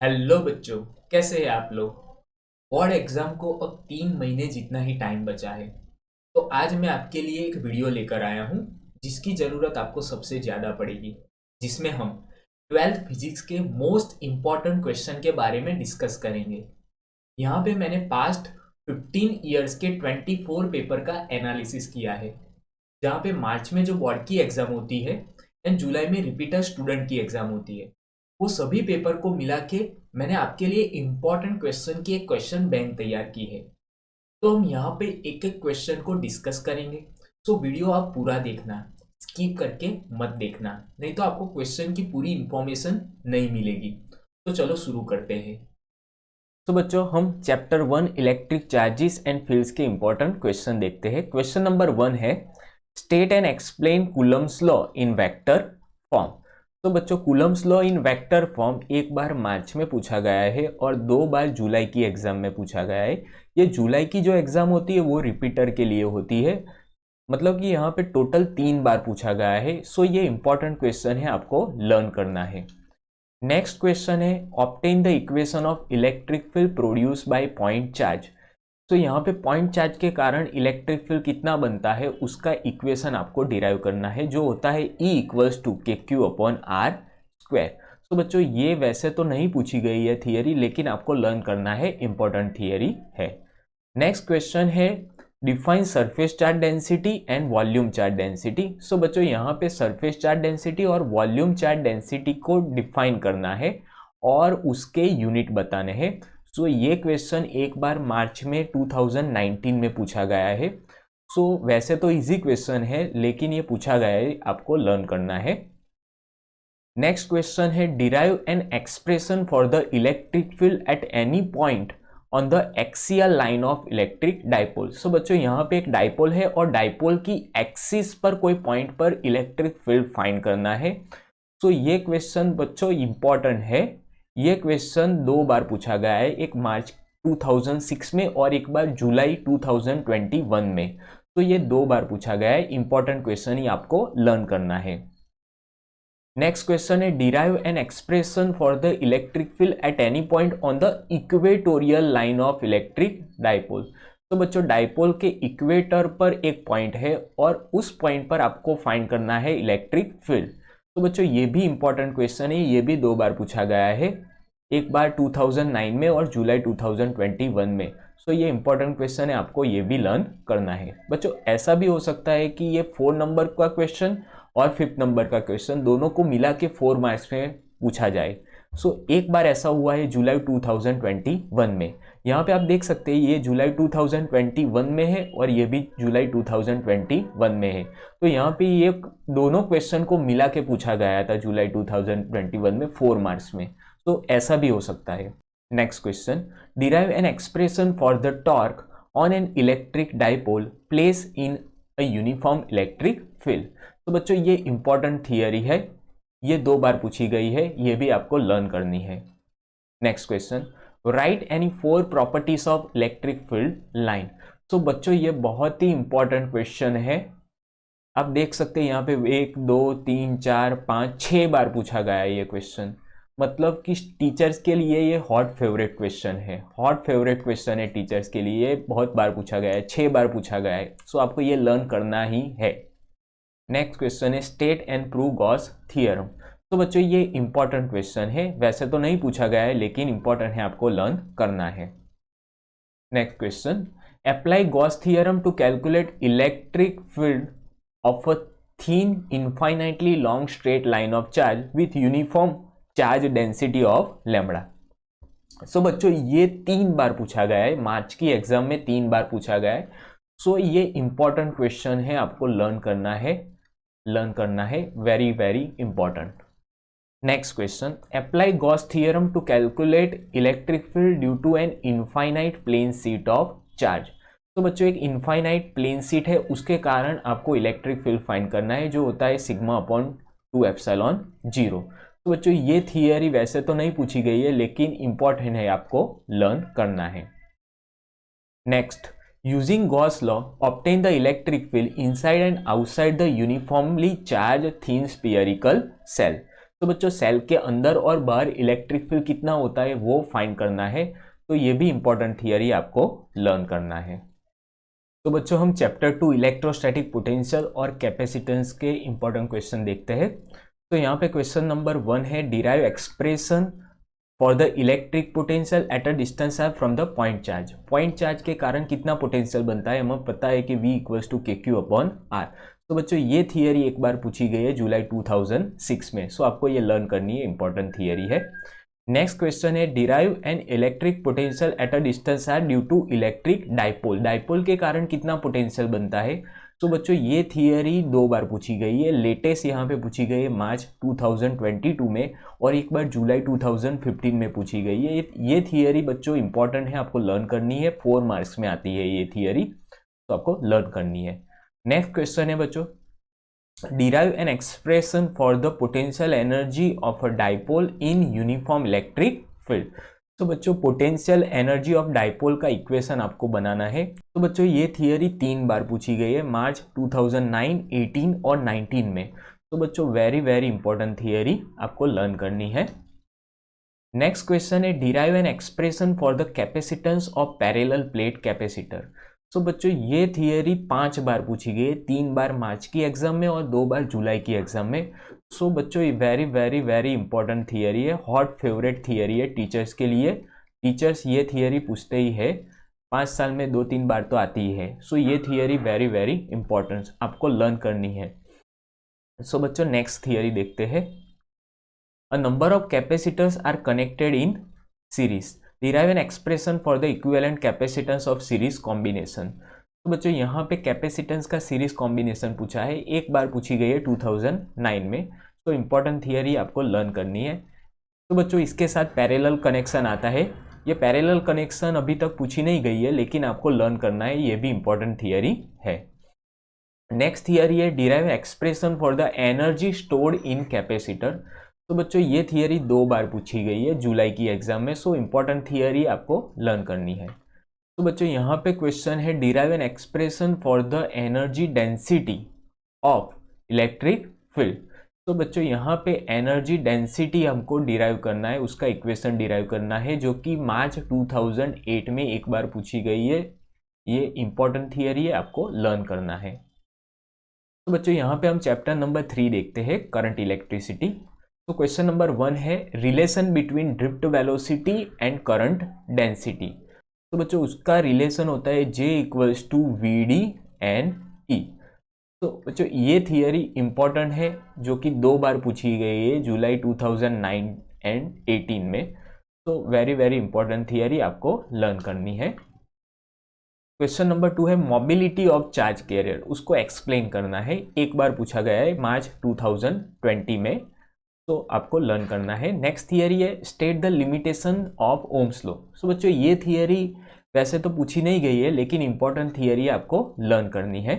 Hello बच्चों। कैसे हैं आप लोग? बोर्ड एग्जाम को अब 3 महीने जितना ही टाइम बचा है। तो आज मैं आपके लिए एक वीडियो लेकर आया हूँ जिसकी ज़रूरत आपको सबसे ज़्यादा पड़ेगी, जिसमें हम 12th फिजिक्स के मोस्ट इम्पॉर्टेंट क्वेश्चन के बारे में डिस्कस करेंगे। यहाँ पे मैंने पास्ट 15 ईयर्स के 24 पेपर का एनालिसिस किया है, जहाँ पे मार्च में जो बोर्ड की एग्ज़ाम होती है एंड जुलाई में रिपीटर स्टूडेंट की एग्ज़ाम होती है, वो सभी पेपर को मिला के मैंने आपके लिए इम्पॉर्टेंट क्वेश्चन की एक क्वेश्चन बैंक तैयार की है। तो हम यहाँ पे एक एक क्वेश्चन को डिस्कस करेंगे। तो वीडियो आप पूरा देखना, स्किप करके मत देखना, नहीं तो आपको क्वेश्चन की पूरी इंफॉर्मेशन नहीं मिलेगी। तो चलो शुरू करते हैं। तो बच्चों, हम chapter 1 electric charges and fields के इंपॉर्टेंट क्वेश्चन देखते हैं। क्वेश्चन नंबर 1 है, state and explain Coulomb's law in vector form. तो बच्चों, Coulomb's law in vector form एक बार मार्च में पूछा गया है और 2 बार जुलाई की एग्जाम में पूछा गया है। ये जुलाई की जो एग्जाम होती है वो रिपीटर के लिए होती है, मतलब कि यहाँ पे टोटल 3 बार पूछा गया है। सो ये इंपॉर्टेंट क्वेश्चन है, आपको लर्न करना है। नेक्स्ट क्वेश्चन है, obtain the equation of electric field produce by point charge. तो यहाँ पे पॉइंट चार्ज के कारण इलेक्ट्रिक फील्ड कितना बनता है उसका इक्वेशन आपको डिराइव करना है, जो होता है E इक्वल्स टू के क्यू अपॉन आर स्क्वायर। तो बच्चों, ये वैसे तो नहीं पूछी गई है थियरी, लेकिन आपको लर्न करना है, इंपॉर्टेंट थियरी है। नेक्स्ट क्वेश्चन है, define surface charge density and volume charge density. So बच्चों, यहाँ पे सरफेस चार्ज डेंसिटी और वॉल्यूम चार्ज डेंसिटी को डिफाइन करना है और उसके यूनिट बताने हैं। सो ये क्वेश्चन एक बार मार्च में 2019 में पूछा गया है। सो वैसे तो इजी क्वेश्चन है, लेकिन ये पूछा गया है, आपको लर्न करना है। नेक्स्ट क्वेश्चन है, derive an expression for the electric field at any point on the axial line of electric dipole. So बच्चों, यहाँ पे एक डाइपोल है और डाइपोल की एक्सिस पर कोई पॉइंट पर इलेक्ट्रिक फील्ड फाइंड करना है। सो ये क्वेश्चन बच्चों इंपॉर्टेंट है। ये क्वेश्चन 2 बार पूछा गया है, एक मार्च 2006 में और एक बार जुलाई 2021 में। तो ये 2 बार पूछा गया है, इंपॉर्टेंट क्वेश्चन ही आपको लर्न करना है। नेक्स्ट क्वेश्चन है, derive an expression for the electric field at any point on the equatorial line of electric dipole. तो बच्चों, डाइपोल के इक्वेटर पर एक पॉइंट है और उस पॉइंट पर आपको फाइंड करना है इलेक्ट्रिक फील्ड। तो बच्चों, ये भी इंपॉर्टेंट क्वेश्चन है, ये भी 2 बार पूछा गया है, एक बार 2009 में और जुलाई 2021 में। सो ये इंपॉर्टेंट क्वेश्चन है, आपको ये भी लर्न करना है। बच्चों, ऐसा भी हो सकता है कि ये 4 नंबर का क्वेश्चन और 5th नंबर का क्वेश्चन दोनों को मिला के 4 मार्क्स में पूछा जाए। सो एक बार ऐसा हुआ है जुलाई 2021 में। यहाँ पे आप देख सकते हैं, ये जुलाई 2021 में है और ये भी जुलाई 2021 में है। तो यहाँ पे ये दोनों क्वेश्चन को मिला के पूछा गया था जुलाई 2021 में 4 मार्क्स में। तो ऐसा भी हो सकता है। Next question, derive an expression for the torque on an electric dipole place in a uniform electric field. तो बच्चों, ये इंपॉर्टेंट थियरी है, ये 2 बार पूछी गई है, ये भी आपको लर्न करनी है। Next question, right any 4 properties of electric field line. तो बच्चों, ये बहुत ही इंपॉर्टेंट क्वेश्चन है। आप देख सकते हैं यहाँ पे 1 2 3 4 5 6 बार पूछा गया है ये क्वेश्चन। मतलब कि टीचर्स के लिए ये हॉट फेवरेट क्वेश्चन है, हॉट फेवरेट क्वेश्चन है टीचर्स के लिए। बहुत बार पूछा गया है, 6 बार पूछा गया है। सो आपको ये लर्न करना ही है। नेक्स्ट क्वेश्चन है, state and prove Gauss theorem. तो बच्चों, ये इंपॉर्टेंट क्वेश्चन है, वैसे तो नहीं पूछा गया है, लेकिन इंपॉर्टेंट है, आपको लर्न करना है। Next question, apply Gauss theorem to calculate electric field of a thin infinitely long straight line of charge with uniform charge density of lambda। सो बच्चों, ये 3 बार पूछा गया है, मार्च की एग्जाम में 3 बार पूछा गया है। सो ये इंपॉर्टेंट क्वेश्चन है, आपको लर्न करना है, लर्न करना है, very very important. Next question, apply Gauss theorem to calculate electric field due to an infinite plane sheet of charge. तो बच्चों, एक इनफाइनाइट प्लेन शीट है, उसके कारण आपको इलेक्ट्रिक फील्ड फाइंड करना है, जो होता है सिग्मा अपॉन 2 एप्सिलॉन 0। तो बच्चों, ये थियरी वैसे तो नहीं पूछी गई है, लेकिन इंपॉर्टेंट है, आपको लर्न करना है। Next, using Gauss law obtain the electric field inside and outside the uniformly charge thin spherical shell. तो बच्चों सेल के अंदर और बाहर इलेक्ट्रिक फील्ड कितना होता है वो फाइंड करना है, तो ये भी इंपॉर्टेंट थियरी आपको लर्न करना है। तो बच्चों हम चैप्टर 2 इलेक्ट्रोस्टैटिक पोटेंशियल और कैपेसिटेंस के इंपॉर्टेंट क्वेश्चन देखते हैं। तो यहाँ पे क्वेश्चन नंबर 1 है, derive expression for the electric potential at a distance R from the point charge. Point charge के कारण कितना पोटेंशियल बनता है, हमें पता है कि V इक्वल्स टू KQ/R। तो बच्चों ये थियरी एक बार पूछी गई है जुलाई 2006 में, सो आपको ये लर्न करनी है, इंपॉर्टेंट थियरी है। नेक्स्ट क्वेश्चन है, derive an electric potential at a distance R due to electric dipole. Dipole के कारण कितना पोटेंशियल बनता है। तो बच्चों ये थियरी 2 बार पूछी गई है, लेटेस्ट यहाँ पे पूछी गई है मार्च 2022 में और एक बार जुलाई 2015 में पूछी गई है। ये थियरी बच्चों इंपॉर्टेंट है, आपको लर्न करनी है, 4 मार्क्स में आती है ये थियरी, तो आपको लर्न करनी है। नेक्स्ट क्वेश्चन है बच्चों, derive an expression for the potential energy of a dipole in uniform electric field। तो बच्चों पोटेंशियल एनर्जी ऑफ डाइपोल का इक्वेशन आपको बनाना है। तो बच्चों ये थियरी 3 बार पूछी गई है, मार्च 2009, 18 और 19 में। तो बच्चों वेरी वेरी इंपॉर्टेंट थियरी आपको लर्न करनी है। नेक्स्ट क्वेश्चन है, derive an expression for the capacitance of parallel plate capacitor. तो बच्चों ये थियरी 5 बार पूछी गई है, 3 बार मार्च की एग्जाम में और 2 बार जुलाई की एग्जाम में। सो बच्चों ये very very very important theory है, हॉट फेवरेट थियरी है टीचर्स के लिए। टीचर्स ये थियरी पूछते ही है, 5 साल में 2-3 बार तो आती ही है। सो ये थियरी वेरी वेरी इंपॉर्टेंट आपको लर्न करनी है। सो बच्चों नेक्स्ट थियरी देखते हैं, a number of capacitors are connected in series, derive an expression for the equivalent capacitance of series combination. तो बच्चों यहाँ पे कैपेसिटेंस का सीरीज कॉम्बिनेशन पूछा है, एक बार पूछी गई है 2009 में। तो इंपॉर्टेंट थियरी आपको लर्न करनी है। तो बच्चों इसके साथ पैरेलल कनेक्शन आता है, ये पैरेलल कनेक्शन अभी तक पूछी नहीं गई है लेकिन आपको लर्न करना है, ये भी इंपॉर्टेंट थियरी है। नेक्स्ट थियरी है, derive expression for the energy stored in capacitor. तो बच्चों ये थियरी 2 बार पूछी गई है जुलाई की एग्जाम में, सो इंपॉर्टेंट थियरी आपको लर्न करनी है। तो बच्चों यहाँ पे क्वेश्चन है, derive an expression for the energy density of electric field. तो बच्चों यहाँ पे एनर्जी डेंसिटी हमको डिराइव करना है, उसका इक्वेशन डिराइव करना है, जो कि मार्च 2008 में एक बार पूछी गई है। ये इंपॉर्टेंट थियरी है, आपको लर्न करना है। तो बच्चों यहाँ पे हम चैप्टर नंबर 3 देखते हैं, करंट इलेक्ट्रिसिटी। तो क्वेश्चन नंबर 1 है, relation between drift velocity and current density. तो बच्चों उसका रिलेशन होता है J equals to VD and E। तो बच्चों ये थियरी इंपॉर्टेंट है, जो कि 2 बार पूछी गई है जुलाई 2009 एंड 18 में। तो वेरी वेरी इंपॉर्टेंट थियरी आपको लर्न करनी है। क्वेश्चन नंबर 2 है, मोबिलिटी ऑफ चार्ज कैरियर, उसको एक्सप्लेन करना है, एक बार पूछा गया है मार्च 2020 में, तो आपको लर्न करना है। नेक्स्ट थियरी है, state the limitation of Ohm's law. So बच्चों ये थियरी वैसे तो पूछी नहीं गई है लेकिन इंपॉर्टेंट थियरी आपको लर्न करनी है।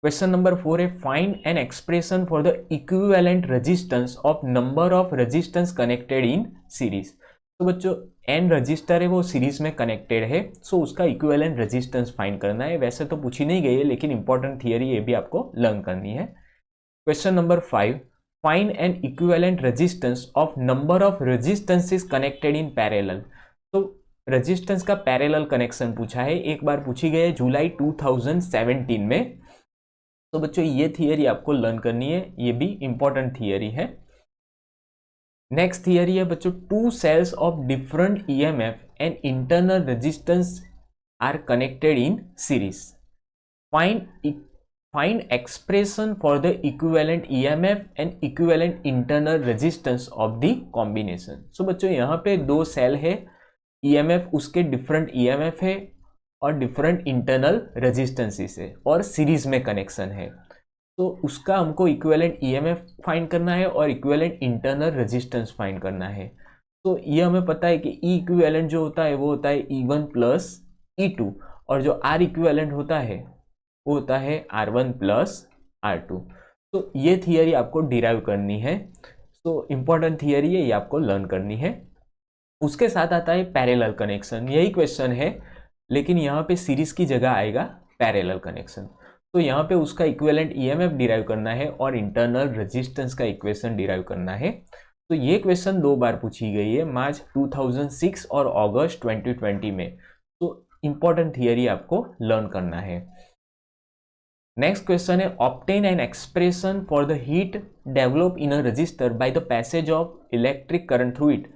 क्वेश्चन नंबर 4 है, find N expression for the equivalent resistance of number of resistance connected in series. तो बच्चों एन रजिस्टर है वो सीरीज में कनेक्टेड है, सो उसका इक्विवेलेंट रेजिस्टेंस फाइंड करना है। वैसे तो पूछी नहीं गई है लेकिन इंपॉर्टेंट थियरी ये भी आपको लर्न करनी है। Question number 5, find N equivalent resistance of number of resistances connected in parallel. तो रेजिस्टेंस का पैरेलल कनेक्शन पूछा है, एक बार पूछी गई है जुलाई 2017 में। तो बच्चों ये थियरी आपको लर्न करनी है, ये भी इंपॉर्टेंट थियरी है। नेक्स्ट थियरी है बच्चों, 2 cells of different EMF and internal resistance are connected in series, find expression for the equivalent EMF and equivalent internal resistance of the combination. So बच्चों यहाँ पे 2 सेल है, EMF उसके different EMF है और different internal resistances है और series में कनेक्शन है, तो उसका हमको इक्विवेलेंट EMF फाइंड करना है और इक्विवेलेंट इंटरनल रेजिस्टेंस फाइंड करना है। तो ये हमें पता है कि E इक्विवेलेंट जो होता है वो होता है E1 प्लस E2 और जो R इक्विवेलेंट होता है वो होता है R1 प्लस R2। तो ये थियरी आपको डिराइव करनी है, तो इंपॉर्टेंट थियरी है, ये आपको लर्न करनी है। उसके साथ आता है पैरेलल कनेक्शन, यही क्वेश्चन है लेकिन यहाँ पे सीरीज की जगह आएगा पैरेलल कनेक्शन। तो यहाँ पे उसका इक्विवेलेंट ईएमएफ डिराइव करना है और इंटरनल रेजिस्टेंस का इक्वेशन डिराइव करना है। तो ये क्वेश्चन 2 बार पूछी गई है, मार्च 2006 और अगस्त 2020 में। तो इंपॉर्टेंट थियरी आपको लर्न करना है। नेक्स्ट क्वेश्चन है, obtain an expression for the heat develop in a resistor by the passage of electric current through it,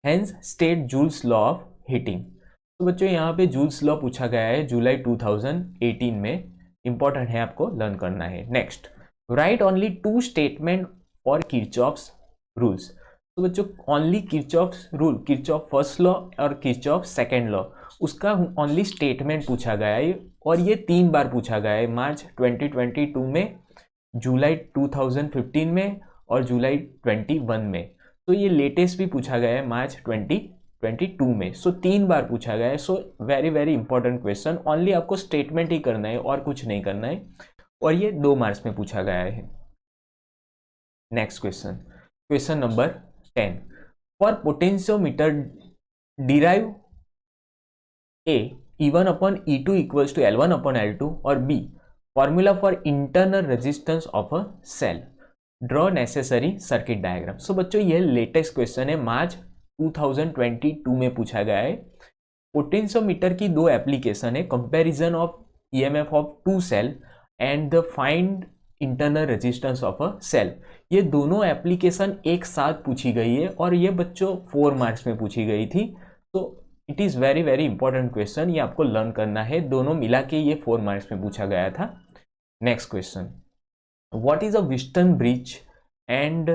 hence state joules law of heating. तो बच्चों यहाँ पे जूल्स लॉ पूछा गया है जुलाई 2018 में, इंपॉर्टेंट है, आपको लर्न करना है। Next, right only 2 statement for Kirchhoff's rules. तो बच्चों only Kirchhoff's rule, Kirchhoff first law और किरचॉफ सेकेंड लॉ, उसका ओनली स्टेटमेंट पूछा गया है और ये 3 बार पूछा गया है, मार्च 2022 में, जुलाई 2015 में और जुलाई 21 में। तो ये लेटेस्ट भी पूछा गया है मार्च 2022 में। सो 3 बार पूछा गया है। So very very important question, only आपको स्टेटमेंट ही करना है और कुछ नहीं करना है, और ये 2 मार्क्स में पूछा गया है। Next question, question number 10, for potentiometer derive A E1 upon E2 equals to L1 upon L2, और B formula for internal resistance of a cell, draw necessary circuit diagram। सो बच्चों ये लेटेस्ट क्वेश्चन है, मार्च 2022 में पूछा गया है। पोटेंशियोमीटर की 2 application है, comparison of EMF of 2 cell and the find internal resistance of a cell. ये दोनों एप्लीकेशन एक साथ पूछी गई है और ये बच्चों 4 मार्क्स में पूछी गई थी। तो it is very very important question, ये आपको लर्न करना है, दोनों मिला के ये 4 मार्क्स में पूछा गया था। Next question, what is a Wheatstone bridge and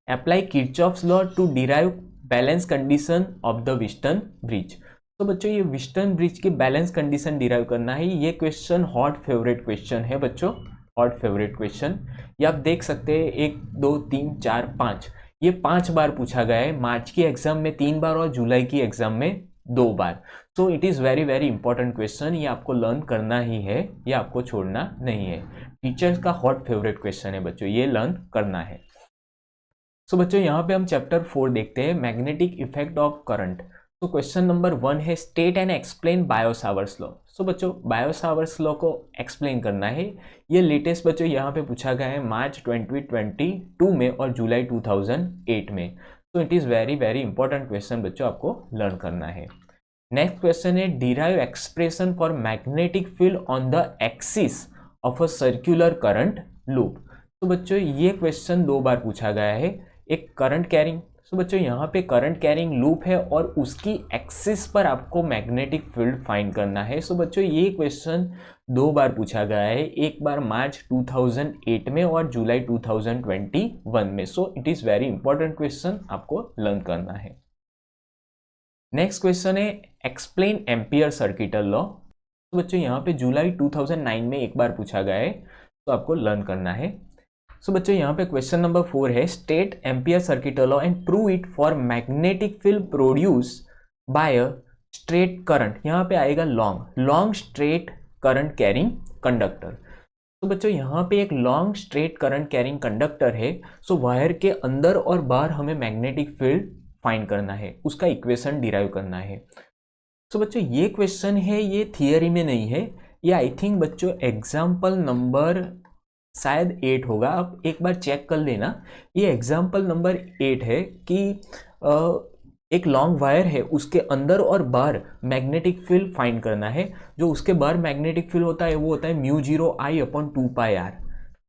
apply Kirchhoff's law to derive balance condition of the Wheatstone bridge. तो बच्चों ये व्हिटन ब्रिज की बैलेंस कंडीशन डिराइव करना है। ये क्वेश्चन हॉट फेवरेट क्वेश्चन है बच्चों, हॉट फेवरेट क्वेश्चन। ये आप देख सकते हैं 1 2 3 4 5, ये 5 बार पूछा गया है, मार्च की एग्जाम में 3 बार और जुलाई की एग्जाम में 2 बार। So it is very very important question, ये आपको लर्न करना ही है, ये आपको छोड़ना नहीं है। टीचर्स का हॉट फेवरेट क्वेश्चन है बच्चों, ये लर्न करना है। सो बच्चों यहाँ पे हम चैप्टर 4 देखते हैं, मैग्नेटिक इफेक्ट ऑफ करंट। तो क्वेश्चन नंबर 1 है, state and explain Biot Savart's law. So बच्चों बायो-सावर्ट्स लॉ को एक्सप्लेन करना है। ये लेटेस्ट बच्चों यहाँ पे पूछा गया है मार्च 2022 में और जुलाई 2008 में। तो it is very very important question बच्चों, आपको लर्न करना है। नेक्स्ट क्वेश्चन है, derive expression for magnetic field on the axis of a circular current loop. तो बच्चों ये क्वेश्चन 2 बार पूछा गया है, एक करंट कैरिंग, तो बच्चों यहाँ पे करंट कैरिंग लूप है और उसकी एक्सिस पर आपको मैग्नेटिक फील्ड फाइंड करना है। सो बच्चों ये क्वेश्चन 2 बार पूछा गया है, एक बार मार्च 2008 में और जुलाई 2021 में। So it is very important question, आपको लर्न करना है। नेक्स्ट क्वेश्चन है, एक्सप्लेन एम्पियर सर्किटल लॉ। तो बच्चों यहाँ पे जुलाई 2009 में एक बार पूछा गया है, तो आपको लर्न करना है। सो बच्चों यहाँ पे क्वेश्चन नंबर 4 है, state ampere circuital law and prove it for magnetic field produce by a straight current. यहाँ पे आएगा long straight current carrying conductor. तो बच्चों यहाँ पे एक long straight current carrying conductor है। सो वायर के अंदर और बाहर हमें मैग्नेटिक फील्ड फाइंड करना है, उसका इक्वेशन डिराइव करना है। सो बच्चों ये क्वेश्चन है, ये थियरी में नहीं है, ये आई थिंक बच्चों एग्जाम्पल नंबर शायद 8 होगा, आप एक बार चेक कर लेना। ये एग्जाम्पल नंबर 8 है कि एक लॉन्ग वायर है, उसके अंदर और बाहर मैग्नेटिक फील्ड फाइंड करना है। जो उसके बाहर मैग्नेटिक फील्ड होता है वो होता है μ0I/2πr।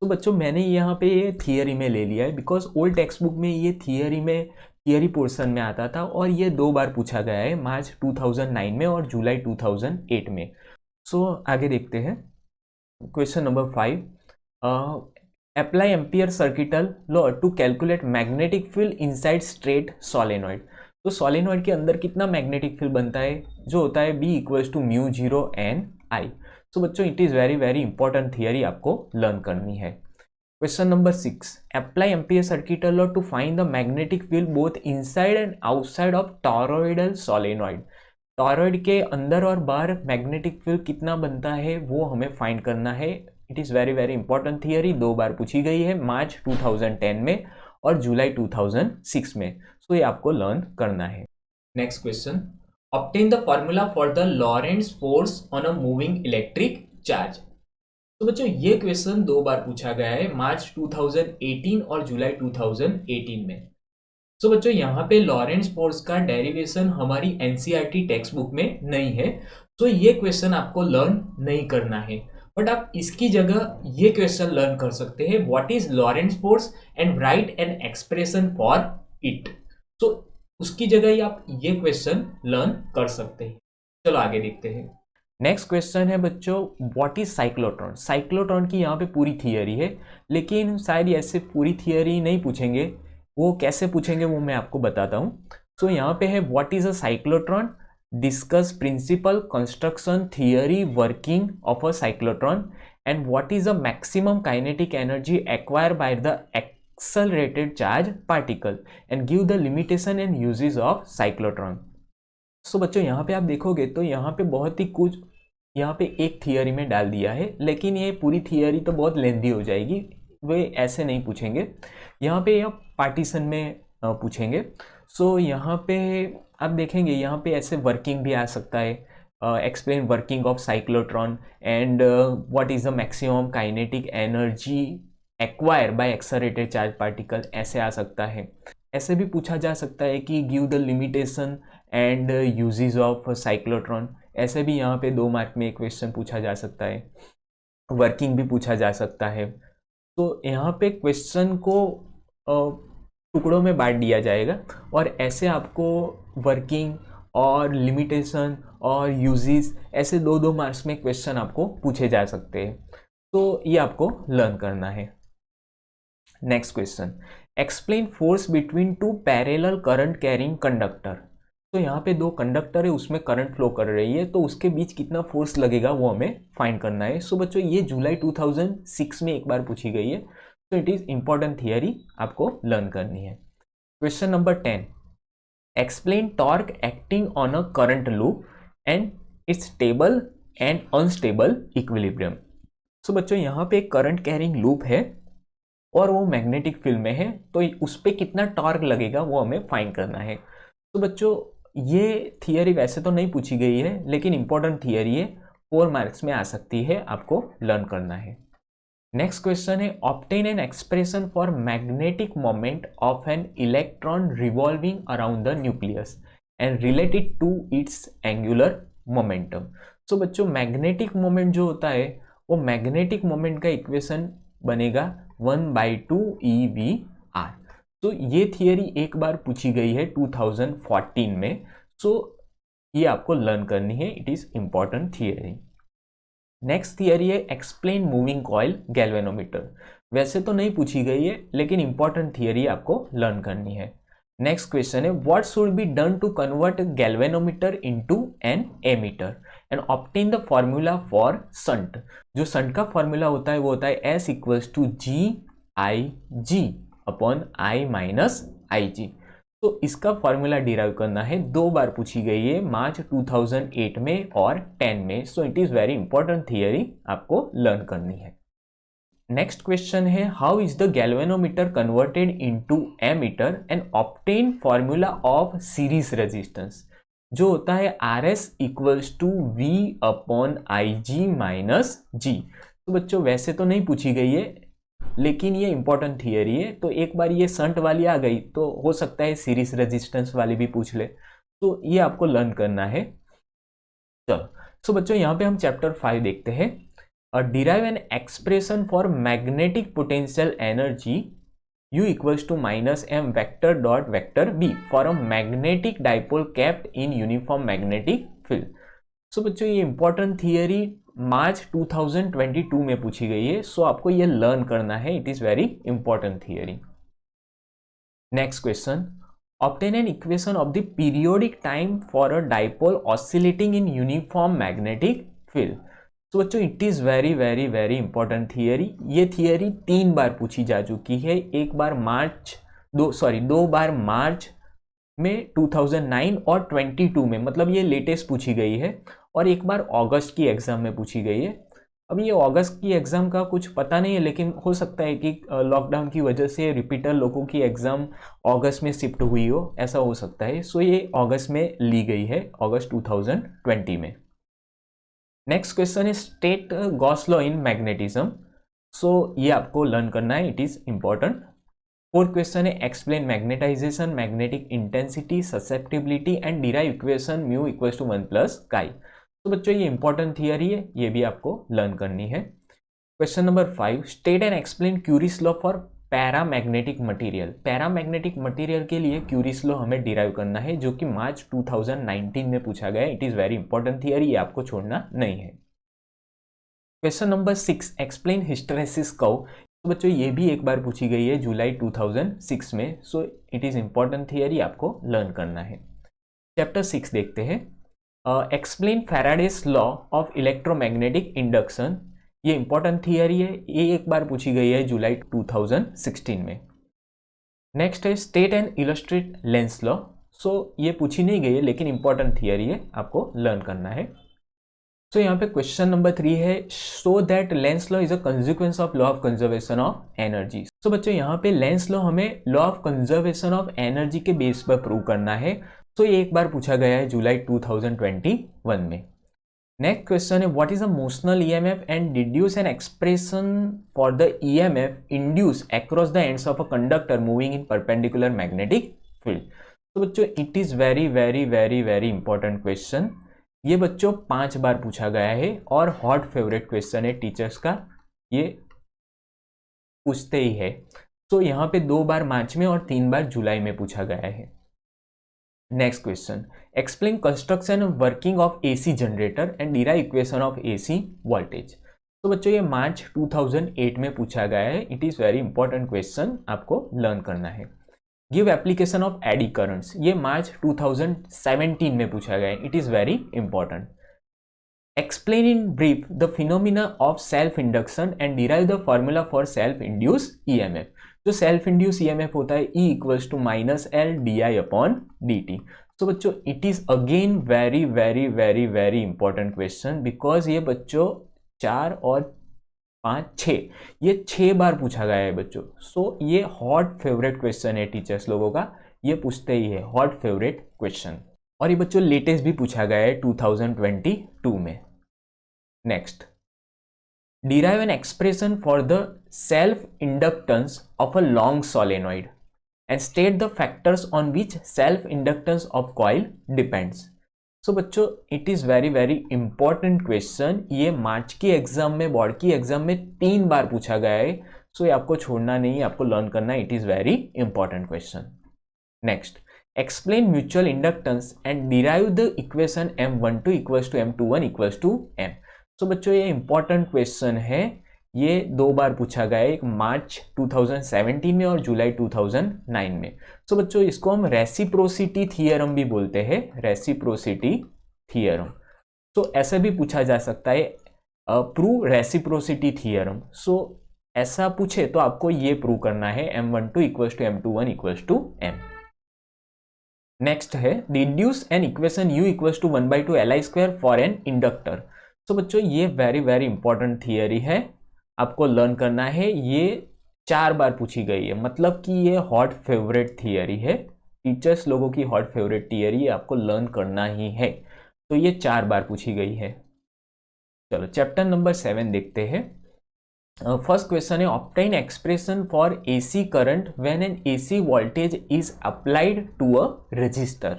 तो बच्चों मैंने यहाँ पे ये थियरी में ले लिया है, बिकॉज ओल्ड टेक्स्ट बुक में ये थियरी पोर्शन में आता था और ये 2 बार पूछा गया है, मार्च 2009 में और जुलाई 2008 में। सो आगे देखते हैं, question number 5, apply ampere circuital law to calculate magnetic field inside straight solenoid. तो सोलेनॉइड के अंदर कितना मैग्नेटिक फील्ड बनता है, जो होता है B = μ0N I। तो बच्चों it is very very important theory, आपको लर्न करनी है। Question number 6, apply ampere circuital law to find the magnetic field both inside and outside of toroidal solenoid. Toroid के अंदर और बाहर मैग्नेटिक फील्ड कितना बनता है वो हमें फाइंड करना है। It is very very important theory, 2 बार पूछी गई है, मार्च 2010 में और जुलाई 2006 में। सो ये आपको लर्न करना है। Next question, obtain the formula for the Lorentz force on a moving electric charge. तो बच्चों ये क्वेश्चन 2 बार पूछा गया है, मार्च 2018 और जुलाई 2018 में। तो बच्चों यहाँ पे लॉरेंस फोर्स का डेरिवेशन हमारी एनसीईआरटी टेक्स्ट बुक में नहीं है, तो ये क्वेश्चन आपको लर्न नहीं करना है। बट आप इसकी जगह ये क्वेश्चन लर्न कर सकते हैं, what is Lawrence force and right N expression for it. तो उसकी जगह ही आप ये क्वेश्चन लर्न कर सकते हैं। चलो आगे देखते हैं। नेक्स्ट क्वेश्चन है बच्चों, व्हाट इज साइक्लोट्रॉन। साइक्लोट्रॉन की यहाँ पे पूरी थियरी है, लेकिन शायद ऐसे पूरी थियरी नहीं पूछेंगे। वो कैसे पूछेंगे वो मैं आपको बताता हूँ। सो यहाँ पे है, what is a cyclotron, discuss principle, construction, theory, working of a cyclotron, and what is a maximum kinetic energy acquire by the accelerated charge particle, and give the limitation and uses of cyclotron. So बच्चों यहाँ पे आप देखोगे तो यहाँ पे बहुत ही कुछ यहाँ पे एक थियरी में डाल दिया है, लेकिन ये पूरी थियरी तो बहुत लेंदी हो जाएगी, वे ऐसे नहीं पूछेंगे। यहाँ पे यह पार्टीशन में पूछेंगे। सो यहाँ पे आप देखेंगे यहाँ पे ऐसे वर्किंग भी आ सकता है, explain working of cyclotron and what is the maximum kinetic energy acquire by accelerated charge particle, ऐसे आ सकता है। ऐसे भी पूछा जा सकता है कि give the limitation and uses of cyclotron, ऐसे भी यहाँ पे 2 मार्क में एक क्वेश्चन पूछा जा सकता है। वर्किंग भी पूछा जा सकता है। तो यहाँ पे क्वेश्चन को टुकड़ों में बांट दिया जाएगा और ऐसे आपको वर्किंग और लिमिटेशन और यूजेस ऐसे 2-2 मार्क्स में क्वेश्चन आपको पूछे जा सकते हैं। तो ये आपको लर्न करना है। Next question, explain force between 2 parallel current carrying conductor. तो यहाँ पे 2 कंडक्टर है, उसमें करंट फ्लो कर रही है, तो उसके बीच कितना फोर्स लगेगा वो हमें फाइंड करना है। सो बच्चों ये जुलाई 2006 में एक बार पूछी गई है, तो इट इज इंपॉर्टेंट थियरी, आपको लर्न करनी है। Question number 10, explain torque acting on a current loop and its stable and unstable equilibrium. So बच्चों यहाँ पे एक करंट कैरिंग लूप है और वो मैग्नेटिक फील्ड में है, तो उस पर कितना टॉर्क लगेगा वो हमें फाइंड करना है। तो बच्चों ये थियरी वैसे तो नहीं पूछी गई है, लेकिन इंपॉर्टेंट थियरी है, 4 मार्क्स में आ सकती है, आपको लर्न करना है। नेक्स्ट क्वेश्चन है, obtain an expression for magnetic moment of an electron revolving around the nucleus and relate it to its angular momentum. So बच्चों मैग्नेटिक मोमेंट जो होता है वो मैग्नेटिक मोमेंट का इक्वेशन बनेगा 1/2 EVR। तो ये थियरी एक बार पूछी गई है 2014 में, सो ये आपको लर्न करनी है, it is important theory. Next theory है, एक्सप्लेन मूविंग कॉइल गैल्वेनोमीटर। वैसे तो नहीं पूछी गई है, लेकिन इंपॉर्टेंट थियरी आपको लर्न करनी है। नेक्स्ट क्वेश्चन है, what should be done to convert galvanometer into an ammeter and obtain the formula for shunt. जो शंट का फॉर्मूला होता है वो होता है S = GIG upon I - IG। तो इसका फॉर्मूला डिराइव करना है, 2 बार पूछी गई है, मार्च 2008 में और 10 में। So it is very important theory, आपको लर्न करनी है। नेक्स्ट क्वेश्चन है, how is the galvanometer converted into ammeter and obtain formula of series resistance. जो होता है RS = V/IG - G। तो बच्चों वैसे तो नहीं पूछी गई है, लेकिन ये इंपॉर्टेंट थियरी है, तो एक बार ये शंट वाली आ गई तो हो सकता है सीरीज रेजिस्टेंस वाली भी पूछ ले, तो ये आपको लर्न करना है। चलो सो बच्चों यहाँ पे हम चैप्टर 5 देखते हैं, derive an expression for magnetic potential energy U = -m vector dot vector B for a magnetic dipole kept in uniform magnetic field. So बच्चों ये इंपॉर्टेंट थियरी मार्च 2022 में पूछी गई है, सो आपको ये लर्न करना है, it is very important theory. Next question, obtain an equation of the periodic time for a dipole oscillating in uniform magnetic field. तो बच्चों it is very very very important theory. ये थियरी 3 बार पूछी जा चुकी है, एक बार दो बार मार्च में 2009 और 22 में, मतलब ये लेटेस्ट पूछी गई है, और एक बार अगस्त की एग्जाम में पूछी गई है। अब ये अगस्त की एग्जाम का कुछ पता नहीं है, लेकिन हो सकता है कि लॉकडाउन की वजह से रिपीटर लोगों की एग्जाम अगस्त में शिफ्ट हुई हो, ऐसा हो सकता है। सो ये अगस्त में ली गई है, अगस्त 2020 में। नेक्स्ट क्वेश्चन है state Gauss law in magnetism. So ये आपको लर्न करना है, it is important. Fourth question है explain magnetisation, magnetic intensity, susceptibility and derive equation mu equals to 1 plus chi. तो बच्चों ये इंपॉर्टेंट थियरी है, ये भी आपको लर्न करनी है। Question number 5 state and explain curies law for paramagnetic material. Paramagnetic material के लिए क्यूरीज लॉ हमें डिराइव करना है, जो कि मार्च 2019 में पूछा गया है। It is very important theory, ये आपको छोड़ना नहीं है। Question number 6 explain hysteresis curve. तो बच्चों ये भी एक बार पूछी गई है जुलाई 2006 में। So it is important theory, आपको लर्न करना है। चैप्टर 6 देखते हैं। Explain Faraday's law of electromagnetic induction. ये इंपॉर्टेंट थियरी है, ये एक बार पूछी गई है जुलाई 2016 में। नेक्स्ट है state and illustrate Lenz's law. So ये पूछी नहीं गई है, लेकिन इंपॉर्टेंट थियरी है, आपको लर्न करना है। तो यहाँ पे क्वेश्चन नंबर 3 है so that Lenz law is a consequence of law of conservation of energy. तो बच्चों यहाँ पे लेंस लॉ हमें law of conservation of energy के बेस पर प्रूव करना है। तो ये एक बार पूछा गया है जुलाई 2021 में। नेक्स्ट क्वेश्चन है what is a motional EMF and deduce N expression for the EMF induce across the ends of a conductor moving in perpendicular magnetic field. तो बच्चों it is very very very very important question. ये बच्चों 5 बार पूछा गया है और hot favourite question है teachers का, ये पूछते ही है। तो यहाँ पे 2 बार मार्च में और 3 बार जुलाई में पूछा गया है। Next question explain construction working of AC generator and derive equation of AC voltage. तो बच्चों ये मार्च 2008 में पूछा गया है। It is very important question, आपको लर्न करना है। Give application of eddy currents, ये मार्च 2017 में पूछा गया है। It is very important. Explain in brief the phenomena of self induction and derive the formula for self induce EMF. जो self induce EMF होता है E equals to -L di upon dt। तो बच्चों it is again very very very very important question, because ये बच्चों 4 और 5 6 ये 6 बार पूछा गया है बच्चों। सो ये हॉट फेवरेट क्वेश्चन है टीचर्स लोगों का, ये पूछते ही है हॉट फेवरेट क्वेश्चन। और ये बच्चों लेटेस्ट भी पूछा गया है 2022 में। Next derive an expression for the self inductance of a long solenoid and state the factors on which self inductance of coil depends. So बच्चों it is very very important question. ये मार्च की exam में, board की exam में 3 बार पूछा गया है। सो ये आपको छोड़ना नहीं है, आपको लर्न करना है। It is very important question. Next explain mutual inductance and derive the equation M12 equals to M21 equals to M। So बच्चों ये इंपॉर्टेंट क्वेश्चन है, ये 2 बार पूछा गया है, एक मार्च 2017 में और जुलाई 2009 में। सो बच्चों इसको हम रेसिप्रोसिटी थियरम भी बोलते हैं, रेसिप्रोसिटी थियरम। तो ऐसा भी पूछा जा सकता है प्रूव रेसिप्रोसिटी थियरम। सो ऐसा पूछे तो आपको ये प्रूव करना है M12 equals to M21 equals to M। Next है deduce an equation U equals to 1/2 Li square for an inductor. So बच्चों ये वेरी वेरी इंपॉर्टेंट थियरी है, आपको लर्न करना है। ये 4 बार पूछी गई है, मतलब कि ये हॉट फेवरेट थियरी है, टीचर्स लोगों की हॉट फेवरेट थियरी, आपको लर्न करना ही है। तो ये 4 बार पूछी गई है। चलो चैप्टर नंबर 7 देखते हैं। फर्स्ट क्वेश्चन है obtain expression for AC current when an AC voltage is applied to a resistor.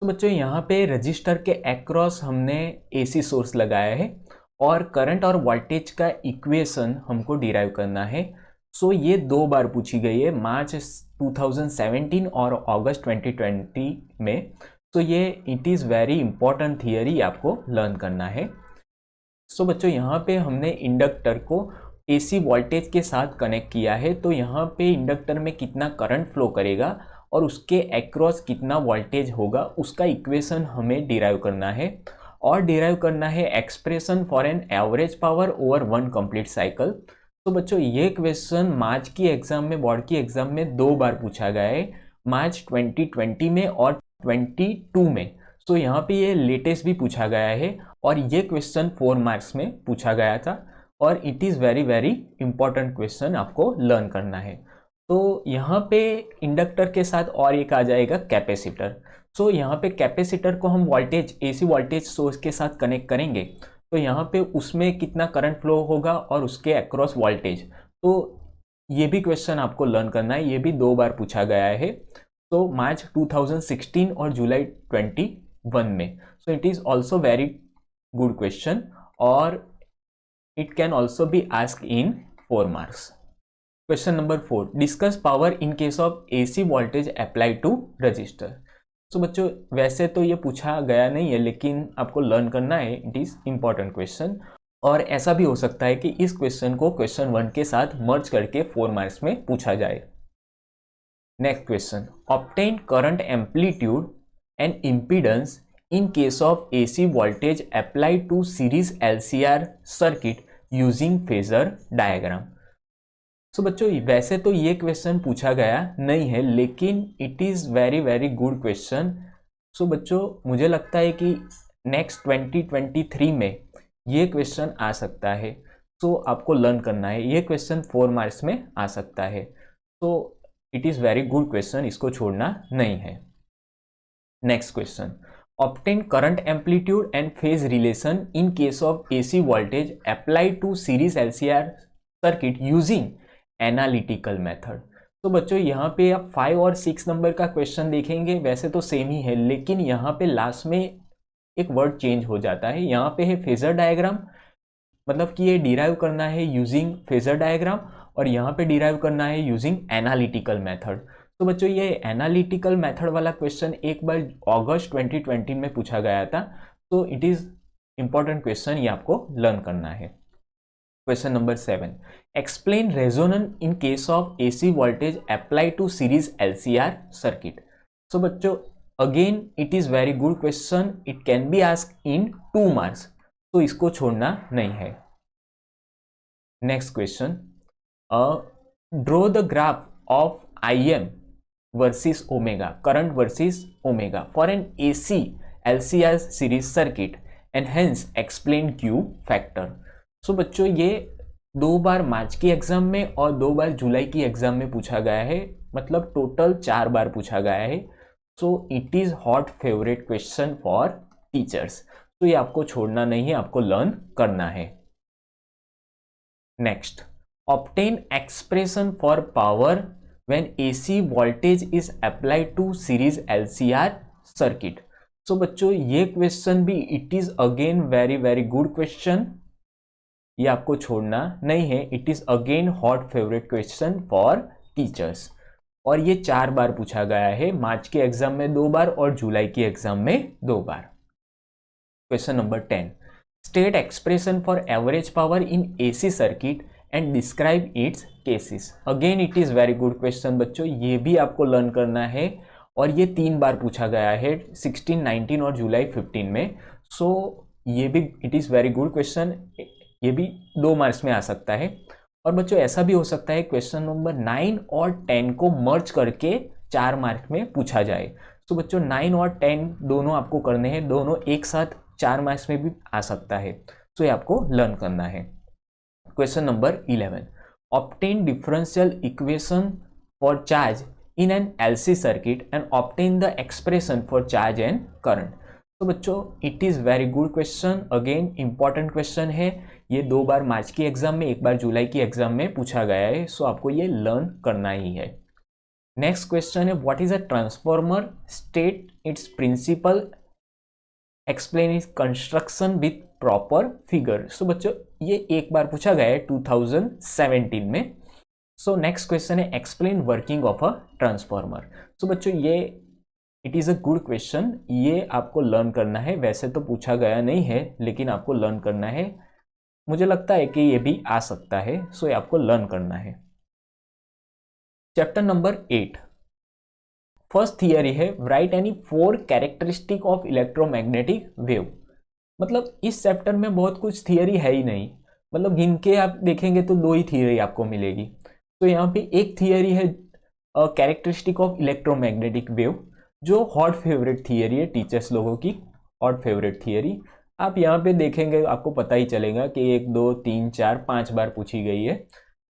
तो बच्चों यहाँ पे रजिस्टर के अक्रॉस हमने एसी सोर्स लगाया है और करंट और वोल्टेज का इक्वेशन हमको डिराइव करना है। सो ये 2 बार पूछी गई है, मार्च 2017 और अगस्त 2020 में। तो ये it is very important theory, आपको लर्न करना है। सो बच्चों यहाँ पे हमने इंडक्टर को एसी वोल्टेज के साथ कनेक्ट किया है। तो यहाँ पे इंडक्टर में कितना करंट फ्लो करेगा और उसके अक्रॉस कितना वोल्टेज होगा, उसका इक्वेशन हमें डिराइव करना है। और डिराइव करना है expression for an average power over 1 complete cycle. तो बच्चों ये क्वेश्चन मार्च की एग्जाम में, बोर्ड की एग्जाम में 2 बार पूछा गया है, मार्च 2020 में और 22 में। तो यहाँ पे ये लेटेस्ट भी पूछा गया है और ये क्वेश्चन 4 मार्क्स में पूछा गया था और it is very very important question, आपको लर्न करना है। तो यहाँ पे इंडक्टर के साथ और एक आ जाएगा कैपेसिटर। सो यहाँ पे कैपेसिटर को हम वोल्टेज, एसी वोल्टेज सोर्स के साथ कनेक्ट करेंगे तो यहाँ पे उसमें कितना करंट फ्लो होगा और उसके अक्रॉस वोल्टेज, तो ये भी क्वेश्चन आपको लर्न करना है। ये भी 2 बार पूछा गया है, तो मार्च 2016 और जुलाई 21 में। So it is also very good question और it can also be ask in 4 marks. Question number 4, discuss power in case of AC voltage apply to resistor. तो बच्चों वैसे तो ये पूछा गया नहीं है, लेकिन आपको लर्न करना है, इट इज इंपॉर्टेंट क्वेश्चन। और ऐसा भी हो सकता है कि इस क्वेश्चन को क्वेश्चन 1 के साथ मर्ज करके 4 मार्क्स में पूछा जाए। Next question, obtain current amplitude and impedance in case of AC voltage apply to series LCR circuit using phasor diagram. So बच्चों वैसे तो ये क्वेश्चन पूछा गया नहीं है, लेकिन it is very very good question. So बच्चों मुझे लगता है कि नेक्स्ट 2023 में ये क्वेश्चन आ सकता है, सो आपको लर्न करना है। ये क्वेश्चन 4 मार्क्स में आ सकता है, तो it is very good question, इसको छोड़ना नहीं है। Next question, obtain current amplitude and phase relation in case of AC voltage apply to series LCR circuit using analytical method. तो बच्चों यहाँ पे आप 5 और 6 नंबर का क्वेश्चन देखेंगे, वैसे तो सेम ही है, लेकिन यहाँ पे लास्ट में एक वर्ड चेंज हो जाता है। यहाँ पे है फेजर डायग्राम, मतलब कि ये डिराइव करना है यूजिंग फेजर डायग्राम, और यहाँ पे डिराइव करना है यूजिंग एनालिटिकल मेथड। तो बच्चों ये एनालिटिकल मेथड वाला क्वेश्चन एक बार अगस्त 2020 में पूछा गया था, तो इट इज इंपॉर्टेंट क्वेश्चन, ये आपको लर्न करना है। Question number 7, explain resonance in case of AC voltage apply to series LCR circuit. So बच्चों again it is very good question, it can be ask in 2 marks, तो इसको छोड़ना नहीं है। Next question, draw the graph of IM versus omega, current versus omega for an AC LCR series circuit and hence explain Q factor. So बच्चों ये 2 बार मार्च की exam में और 2 बार जुलाई की एग्जाम में पूछा गया है, मतलब टोटल 4 बार पूछा गया है। सो it is hot favourite question for teachers, तो ये आपको छोड़ना नहीं है, आपको लर्न करना है। Next, obtain expression for power when AC voltage is applied to series LCR circuit. So बच्चों ये क्वेश्चन भी it is again very very good question, ये आपको छोड़ना नहीं है, it is again hot favourite question for teachers. और ये 4 बार पूछा गया है, मार्च के एग्जाम में 2 बार और जुलाई की एग्जाम में 2 बार। Question number 10, state expression for average power in AC circuit and describe its cases. Again it is very good question बच्चों, ये भी आपको लर्न करना है, और ये 3 बार पूछा गया है, 16, 19 और जुलाई 15 में। सो ये भी it is very good question, ये भी 2 मार्क्स में आ सकता है। और बच्चों ऐसा भी हो सकता है क्वेश्चन नंबर 9 और 10 को मर्ज करके 4 मार्क्स में पूछा जाए। तो बच्चों 9 और 10 दोनों आपको करने हैं, दोनों एक साथ 4 मार्क्स में भी आ सकता है, तो ये आपको लर्न करना है। Question number 11, obtain differential equation for charge in an LC circuit and obtain the expression for charge and current. तो बच्चों it is very good question, again important question है, ये 2 बार मार्च की एग्जाम में 1 बार जुलाई की एग्जाम में पूछा गया है, सो आपको ये लर्न करना ही है। नेक्स्ट क्वेश्चन है, what is a transformer, state its principle, explain its construction with proper figure. So बच्चों ये 1 बार पूछा गया है 2017 में। सो नेक्स्ट क्वेश्चन है, explain working of a transformer. So बच्चों ये it is a good question, ये आपको लर्न करना है, वैसे तो पूछा गया नहीं है, लेकिन आपको लर्न करना है, मुझे लगता है कि ये भी आ सकता है, सो ये आपको लर्न करना है। चैप्टर नंबर 8, फर्स्ट थियरी है, right any 4 characteristic of electromagnetic wave. मतलब इस चैप्टर में बहुत कुछ थियरी है ही नहीं, मतलब गिन के आप देखेंगे तो 2 ही थियरी आपको मिलेगी। तो यहाँ पे एक थियरी है कैरेक्टरिस्टिक ऑफ इलेक्ट्रोमैग्नेटिक वेव, जो हॉट फेवरेट थियरी है टीचर्स लोगों की, हॉट फेवरेट थियरी। आप यहाँ पे देखेंगे आपको पता ही चलेगा कि 1, 2, 3, 4, 5 बार पूछी गई है,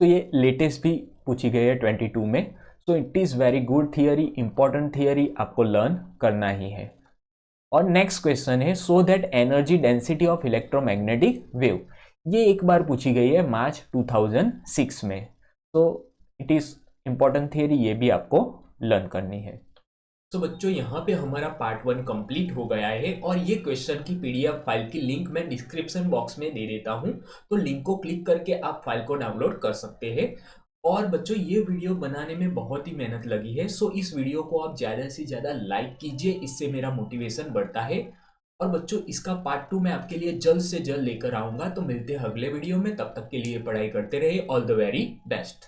तो ये लेटेस्ट भी पूछी गई है 22 में। So it is very good theory, important theory, आपको लर्न करना ही है। और नेक्स्ट क्वेश्चन है so that energy density of electromagnetic wave. ये एक बार पूछी गई है मार्च 2006 में। तो इट इज इंपॉर्टेंट थियरी, ये भी आपको लर्न करनी है। तो बच्चों यहाँ पे हमारा पार्ट 1 कंप्लीट हो गया है और ये क्वेश्चन की पीडीएफ फाइल की लिंक मैं डिस्क्रिप्शन बॉक्स में दे देता हूँ, तो लिंक को क्लिक करके आप फाइल को डाउनलोड कर सकते हैं। और बच्चों ये वीडियो बनाने में बहुत ही मेहनत लगी है, सो इस वीडियो को आप ज़्यादा से ज़्यादा लाइक कीजिए, इससे मेरा मोटिवेशन बढ़ता है। और बच्चों इसका पार्ट 2 मैं आपके लिए जल्द से जल्द लेकर आऊँगा, तो मिलते हैं अगले वीडियो में। तब तक के लिए पढ़ाई करते रहिए। All the very best.